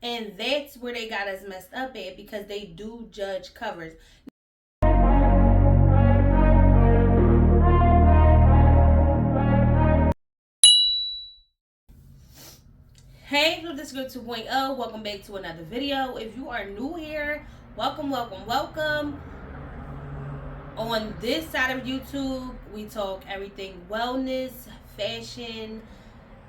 And that's where they got us messed up at, because they do judge covers. Hey, Flip the Script 2.0. Welcome back to another video. If you are new here, welcome, welcome, welcome. On this side of YouTube, we talk everything wellness, fashion,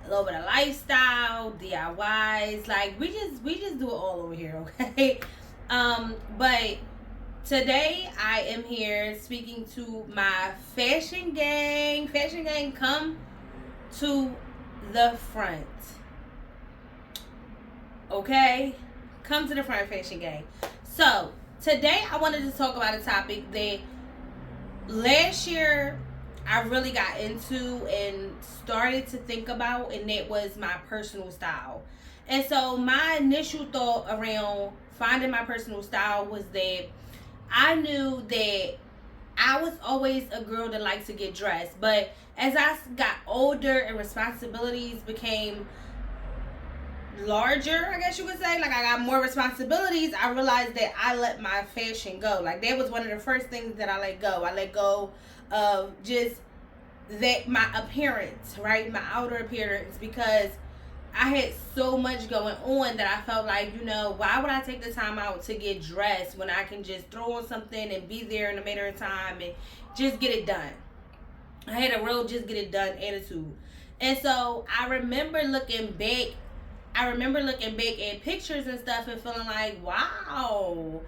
a little bit of lifestyle, DIYs. Like we just do it all over here, okay? But today I am here speaking to my fashion gang. Fashion gang, come to the front. Okay? Come to the front, fashion gang. So, today I wanted to talk about a topic that last year I really got into and started to think about, and that was my personal style. And so, my initial thought around finding my personal style was that I knew that I was always a girl that liked to get dressed, but as I got older and responsibilities became larger, I guess you would say, like I got more responsibilities, I realized that I let my fashion go. Like that was one of the first things that I let go. I let go of just that, my appearance, right? My outer appearance, because I had so much going on that I felt like, why would I take the time out to get dressed when I can just throw on something and be there in a matter of time and just get it done. I had a real just get it done attitude. And so I remember looking back at pictures and stuff and feeling like, wow,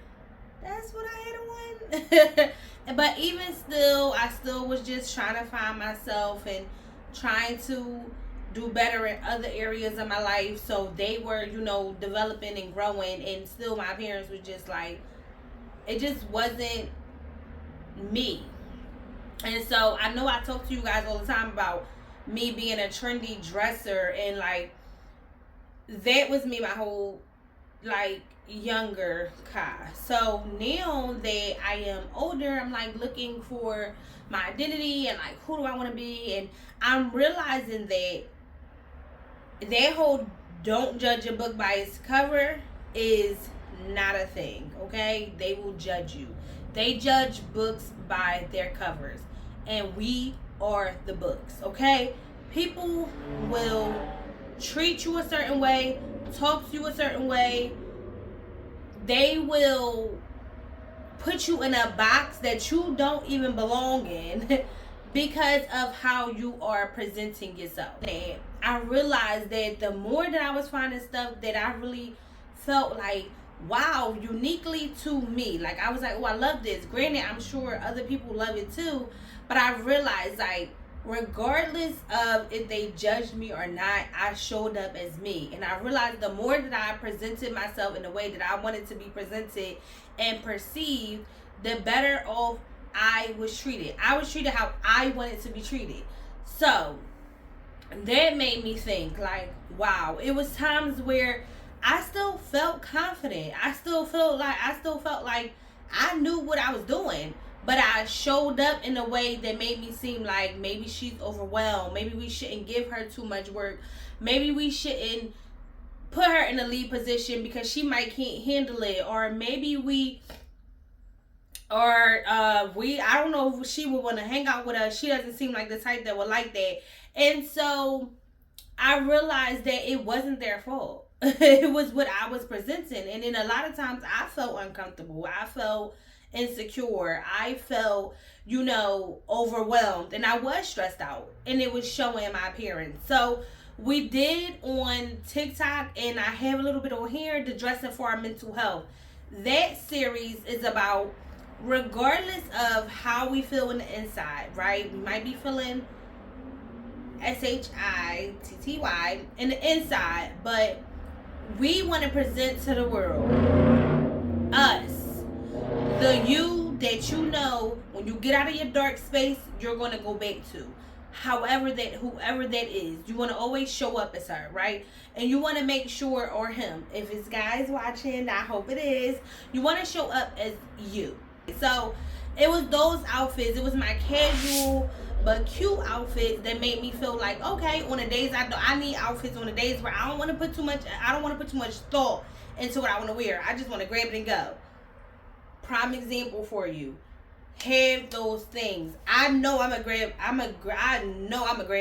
that's what I had on. But even still, I still was just trying to find myself and trying to do better in other areas of my life. So they were, developing and growing, and still my parents was just like, it just wasn't me. And so I know I talk to you guys all the time about me being a trendy dresser, and like that was me my whole like younger Kai. So now that I am older, I'm like looking for my identity and like who do I want to be, and I'm realizing that whole don't judge a book by its cover is not a thing. Okay, they will judge you. They judge books by their covers, and we are the books. Okay, people will treat you a certain way, talk to you a certain way. They will put you in a box that you don't even belong in because of how you are presenting yourself. And I realized that the more that I was finding stuff that I really felt like, wow, uniquely to me. Like I was like, oh, I love this. Granted, I'm sure other people love it too, but I realized like, regardless of if they judged me or not, I showed up as me. And I realized the more that I presented myself in the way that I wanted to be presented and perceived, the better off I was treated. I was treated how I wanted to be treated. So that made me think like, wow, it was times where I still felt confident. I still felt like I knew what I was doing. But I showed up in a way that made me seem like maybe she's overwhelmed. Maybe we shouldn't give her too much work. Maybe we shouldn't put her in a lead position because she might can't handle it. Or maybe I don't know if she would want to hang out with us. She doesn't seem like the type that would like that. And so I realized that it wasn't their fault. It was what I was presenting. And then a lot of times I felt uncomfortable. I felt insecure. I felt, overwhelmed, and I was stressed out, and it was showing in my appearance. So we did on TikTok, and I have a little bit on here, the dressing for our mental health. That series is about, regardless of how we feel in the inside, right? We might be feeling SHITTY in the inside, but we want to present to the world us, the you that when you get out of your dark space, you're going to go back to. Whoever that is, you want to always show up as her, right? And you want to make sure, or him, if it's guys watching, I hope it is, you want to show up as you. So it was those outfits. It was my casual but cute outfits that made me feel like, okay, on the days I need outfits on the days where I don't want to put too much thought into what I want to wear. I just want to grab it and go. Prime example for you. Have those things. I know I'm a grab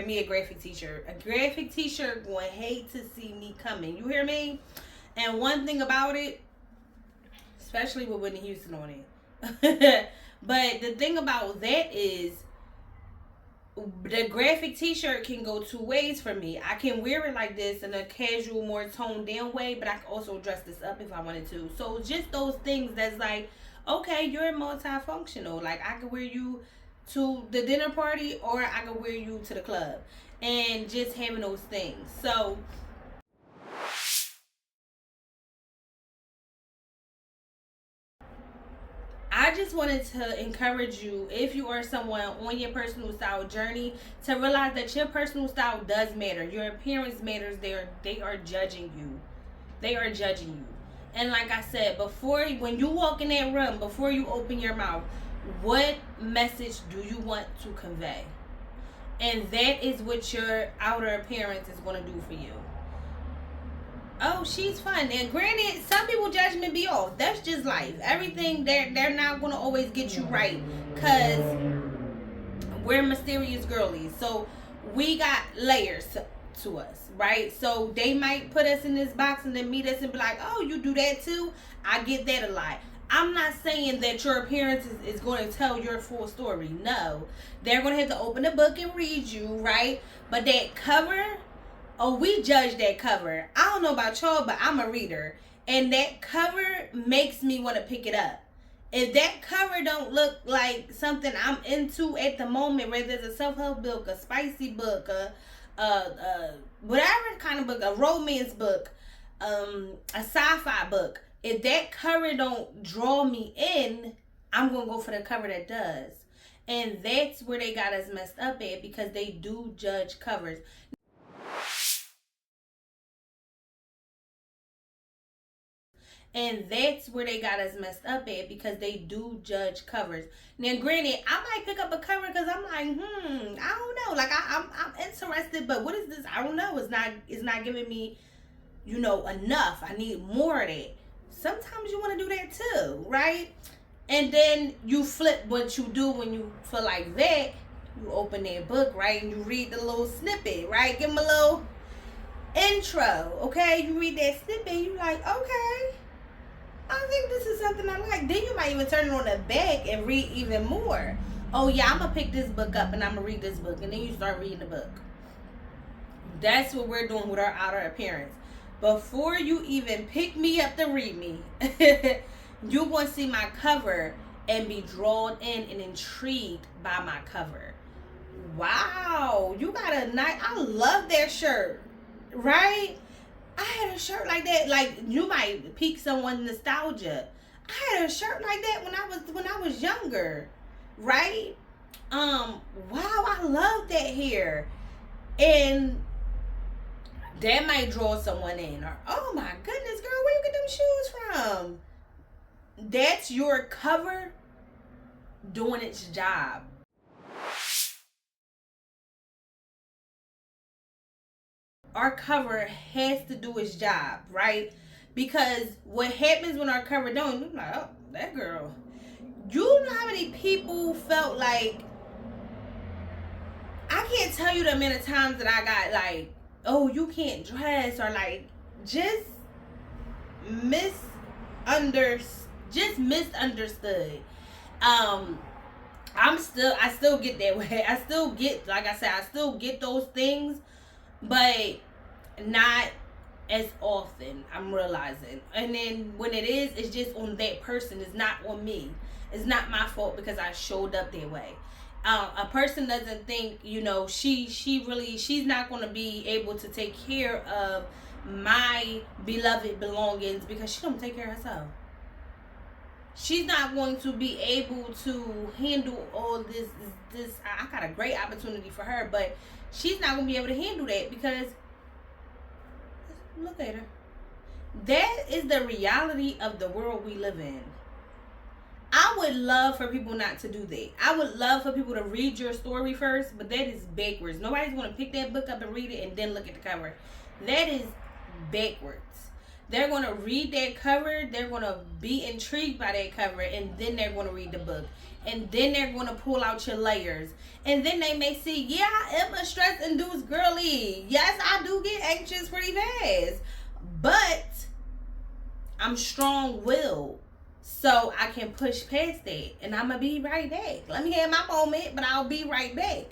me a graphic t-shirt. A graphic t-shirt going hate to see me coming. You hear me? And one thing about it, especially with Whitney Houston on it. But the thing about that is the graphic t-shirt can go two ways for me. I can wear it like this in a casual, more toned down way, but I can also dress this up if I wanted to. So just those things that's like, okay, you're multifunctional. Like, I could wear you to the dinner party or I could wear you to the club. And just having those things. So I just wanted to encourage you, if you are someone on your personal style journey, to realize that your personal style does matter. Your appearance matters. They are judging you. They are judging you. And like I said, when you walk in that room, before you open your mouth, what message do you want to convey? And that is what your outer appearance is going to do for you. Oh, she's fun. And granted, some people judgment be off. That's just life. Everything, they're not going to always get you right. Because we're mysterious girlies. So we got layers to us, right? So they might put us in this box and then meet us and be like, oh, you do that too? I get that a lot. I'm not saying that your appearance is going to tell your full story. No. They're going to have to open the book and read you, right? But that cover, oh, we judge that cover. I don't know about y'all, but I'm a reader. And that cover makes me want to pick it up. If that cover don't look like something I'm into at the moment, whether it's a self-help book, a spicy book, whatever kind of book, a romance book, a sci-fi book, if that cover don't draw me in, I'm going to go for the cover that does. And that's where they got us messed up at, because they do judge covers. And that's where they got us messed up at, because they do judge covers. Now, granted, I might pick up a cover because I'm like, I don't know. Like, I'm interested, but what is this? I don't know. It's not giving me, enough. I need more of that. Sometimes you want to do that too, right? And then you flip what you do when you feel like that. You open that book, right? And you read the little snippet, right? Give them a little intro, okay? You read that snippet and you're like, okay, I think this is something I like. Then you might even turn it on the back and read even more. Oh yeah, I'm going to pick this book up and I'm going to read this book. And then you start reading the book. That's what we're doing with our outer appearance. Before you even pick me up to read me, you're going to see my cover and be drawn in and intrigued by my cover. Wow, you got a nice, I love that shirt, right? I had a shirt like that. Like, you might pique someone's nostalgia. I had a shirt like that when I was younger, right? Wow, I love that hair. And that might draw someone in. Or, oh my goodness, girl, where you get them shoes from? That's your cover doing its job. Our cover has to do its job, right? Because what happens when our cover don't, you're like, oh, that girl. You know how many people felt like, I can't tell you the amount of times that I got like, oh, you can't dress, or like just misunderstood. I still get that way. I still get, like I said, I still get those things, but not as often, I'm realizing. And then when it is, it's just on that person. It's not on me. It's not my fault because I showed up that way. A person doesn't think, she's not going to be able to take care of my beloved belongings because she don't take care of herself. She's not going to be able to handle all this. I got a great opportunity for her, but she's not going to be able to handle that because, look at her. That is the reality of the world we live in. I I would love for people not to do that. I would love for people to read your story first, but that is backwards. Nobody's going to pick that book up and read it and then look at the cover. That is backwards. They're going to read that cover, they're going to be intrigued by that cover, and then they're going to read the book. And then they're going to pull out your layers. And then they may see, yeah, I am a stress-induced girly. Yes, I do get anxious pretty fast. But I'm strong-willed. So I can push past that. And I'm going to be right back. Let me have my moment, but I'll be right back.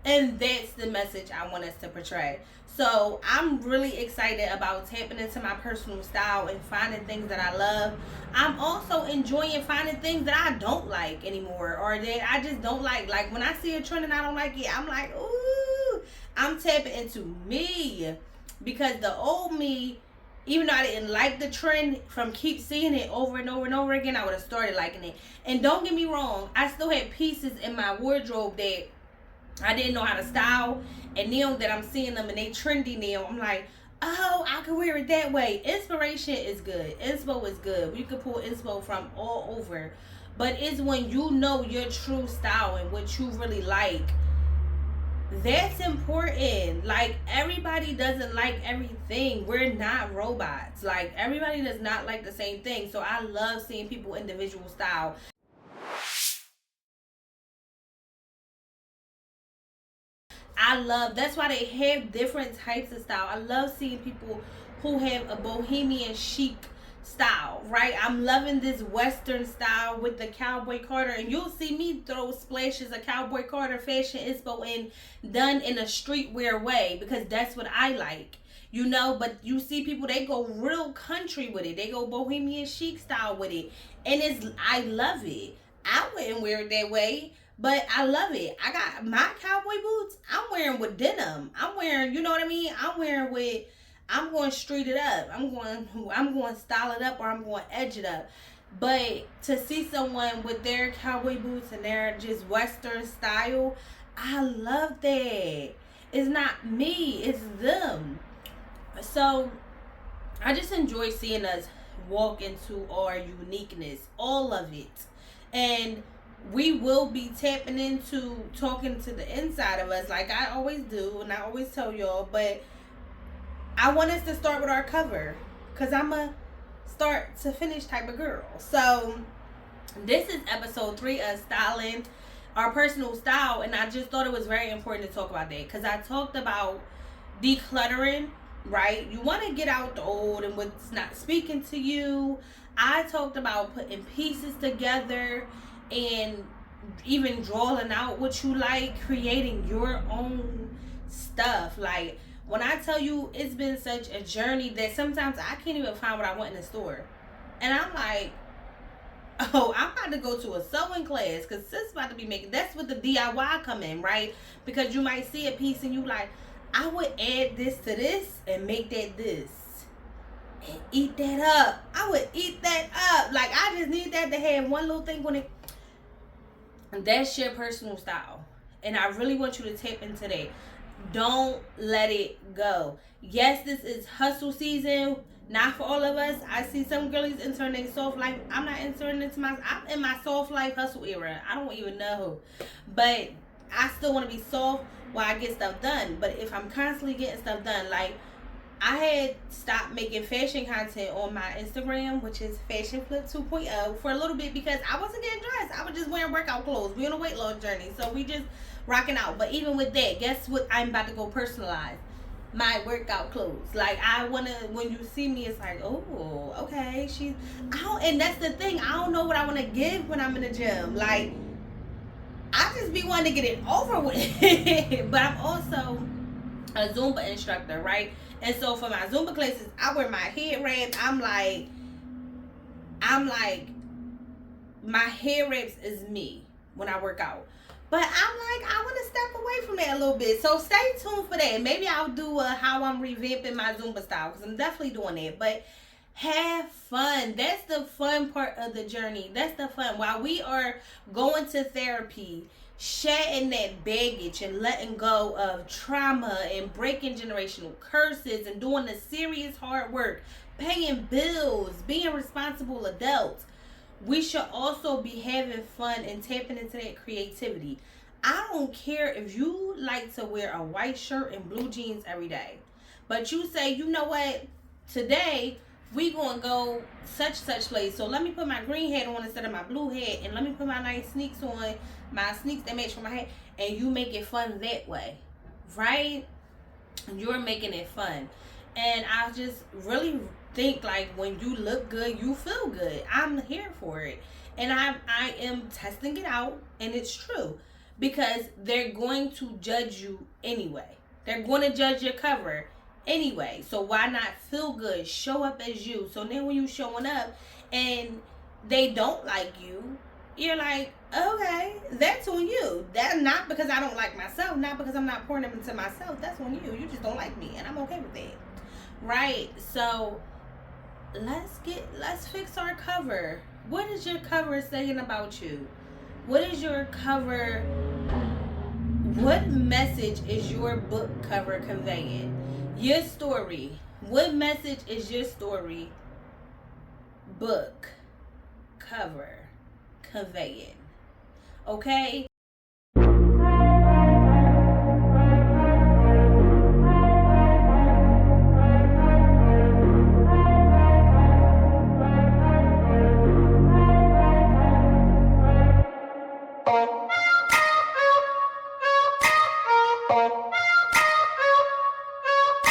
And that's the message I want us to portray. So I'm really excited about tapping into my personal style and finding things that I love. I'm also enjoying finding things that I don't like anymore, or that I just don't like. Like when I see a trend and I don't like it, I'm like, ooh, I'm tapping into me. Because the old me, even though I didn't like the trend, from keep seeing it over and over and over again, I would have started liking it. And don't get me wrong, I still had pieces in my wardrobe that I didn't know how to style, and now that I'm seeing them and they trendy now, I'm like, oh, I can wear it that way. Inspiration is good. Inspo is good. You can pull inspo from all over. But it's when you know your true style and what you really like. That's important. Like, everybody doesn't like everything. We're not robots. Like, everybody does not like the same thing. So I love seeing people individual style. That's why they have different types of style. I love seeing people who have a bohemian chic style, right? I'm loving this Western style with the Cowboy Carter, and you'll see me throw splashes of Cowboy Carter fashion inspo in, done in a streetwear way, because that's what I like, you know. But you see people, they go real country with it, they go bohemian chic style with it, and I love it. I wouldn't wear it that way, but I love it. I got my cowboy boots, I'm wearing with denim. I'm wearing, you know what I mean? I'm going to street it up. I'm going to style it up, or I'm going to edge it up. But to see someone with their cowboy boots and their just Western style, I love that. It's not me, it's them. So I just enjoy seeing us walk into our uniqueness, all of it. And we will be tapping into talking to the inside of us, like I always do, and I always tell y'all. But I want us to start with our cover, because I'm a start to finish type of girl. So this is episode 3 of styling our personal style, and I just thought it was very important to talk about that, because I talked about decluttering, right? You want to get out the old and what's not speaking to you. I talked about putting pieces together and even drawing out what you like, creating your own stuff. Like, when I tell you, it's been such a journey that sometimes I can't even find what I want in the store. And I'm like, oh, I'm about to go to a sewing class, because sis about to be making, that's what the DIY come in, right? Because you might see a piece and you like, I would add this to this and make that this. And eat that up. I would eat that up. Like, I just need that to have one little thing on it. And that's your personal style. And I really want you to tap into that. Don't let it go. Yes, this is hustle season. Not for all of us. I see some girlies entering their soft life. I'm not entering into I'm in my soft life hustle era. I don't even know. But I still want to be soft while I get stuff done. But if I'm constantly getting stuff done, like, I had stopped making fashion content on my Instagram, which is Fashion Flip 2.0, for a little bit, because I wasn't getting dressed. I was just wearing workout clothes. We on a weight loss journey, so we just rocking out. But even with that, guess what? I'm about to go personalize my workout clothes. Like, I want to, when you see me, it's like, oh, okay, and that's the thing. I don't know what I want to give when I'm in the gym. Like, I just be wanting to get it over with. But I'm also a Zumba instructor, right? And so for my Zumba classes, I wear my head wrap. I'm like, my hair wraps is me when I work out. But I'm like, I want to step away from that a little bit. So stay tuned for that. Maybe I'll do how I'm revamping my Zumba style, because I'm definitely doing that. But have fun. That's the fun part of the journey. That's the fun. While we are going to therapy, shedding that baggage and letting go of trauma and breaking generational curses and doing the serious hard work, paying bills, being responsible adults, we should also be having fun and tapping into that creativity. I don't care if you like to wear a white shirt and blue jeans every day, but you say, you know what, today we gonna go such place. So let me put my green hat on instead of my blue hat, and let me put my nice sneaks on, my sneaks that match for my hat, and you make it fun that way, right? You're making it fun. And I just really think like when you look good, you feel good. I'm here for it. And I am testing it out, and it's true. Because they're going to judge you anyway. They're going to judge your cover anyway. So why not feel good? Show up as you. So then when you showing up and they don't like you, you're like, okay, that's on you. That's not because I don't like myself, not because I'm not pouring them into myself. That's on you. You just don't like me, and I'm okay with that. Right? So let's fix our cover. What is your cover saying about you? What is your cover? What message is your book cover conveying? Your story. What message is your story book cover conveying? Okay?